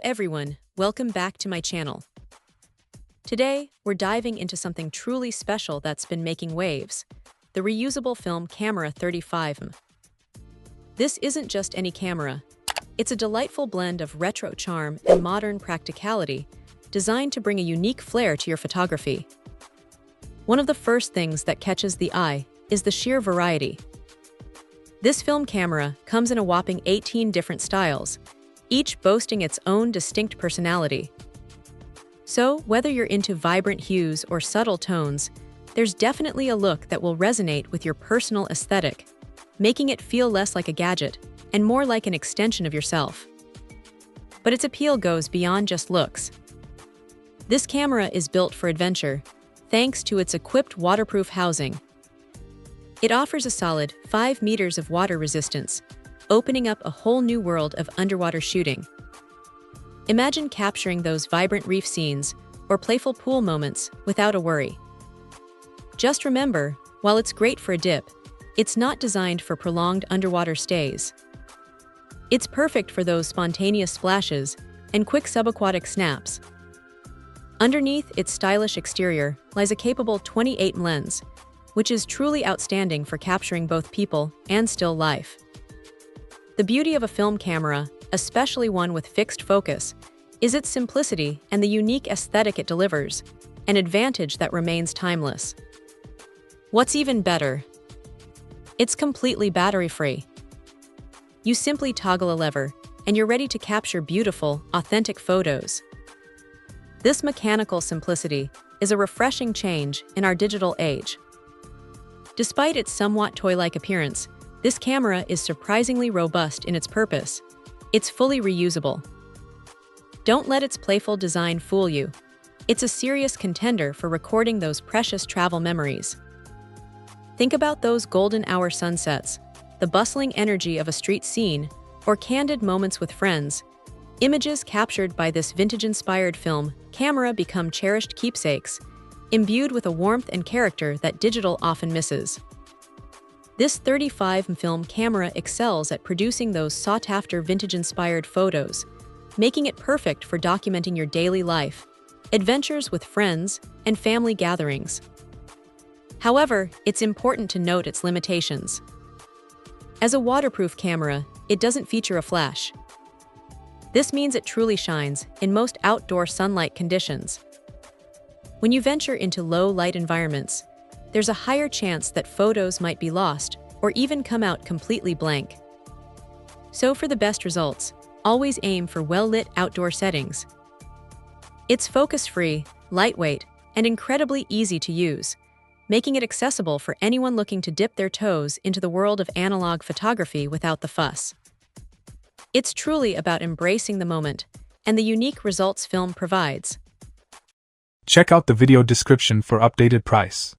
everyone, welcome back to my channel. Today, we're diving into something truly special that's been making waves, the reusable film camera 35mm. This isn't just any camera, it's a delightful blend of retro charm and modern practicality, designed to bring a unique flair to your photography. One of the first things that catches the eye is the sheer variety. This film camera comes in a whopping 18 different styles, each boasting its own distinct personality. So, whether you're into vibrant hues or subtle tones, there's definitely a look that will resonate with your personal aesthetic, making it feel less like a gadget and more like an extension of yourself. But its appeal goes beyond just looks. This camera is built for adventure, thanks to its equipped waterproof housing. It offers a solid 5 meters of water resistance, opening up a whole new world of underwater shooting. Imagine capturing those vibrant reef scenes or playful pool moments without a worry. Just remember, while it's great for a dip, it's not designed for prolonged underwater stays. It's perfect for those spontaneous splashes and quick subaquatic snaps. Underneath its stylish exterior lies a capable 28mm lens, which is truly outstanding for capturing both people and still life. The beauty of a film camera, especially one with fixed focus, is its simplicity and the unique aesthetic it delivers, an advantage that remains timeless. What's even better? It's completely battery-free. You simply toggle a lever, and you're ready to capture beautiful, authentic photos. This mechanical simplicity is a refreshing change in our digital age. Despite its somewhat toy-like appearance, this camera is surprisingly robust in its purpose. It's fully reusable. Don't let its playful design fool you. It's a serious contender for recording those precious travel memories. Think about those golden hour sunsets, the bustling energy of a street scene, or candid moments with friends. Images captured by this vintage-inspired film camera become cherished keepsakes, imbued with a warmth and character that digital often misses. This 35mm film camera excels at producing those sought-after vintage-inspired photos, making it perfect for documenting your daily life, adventures with friends, and family gatherings. However, it's important to note its limitations. As a waterproof camera, it doesn't feature a flash. This means it truly shines in most outdoor sunlight conditions. When you venture into low-light environments, there's a higher chance that photos might be lost or even come out completely blank. So for the best results, always aim for well-lit outdoor settings. It's focus-free, lightweight, and incredibly easy to use, making it accessible for anyone looking to dip their toes into the world of analog photography without the fuss. It's truly about embracing the moment and the unique results film provides. Check out the video description for updated price.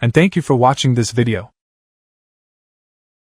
And thank you for watching this video.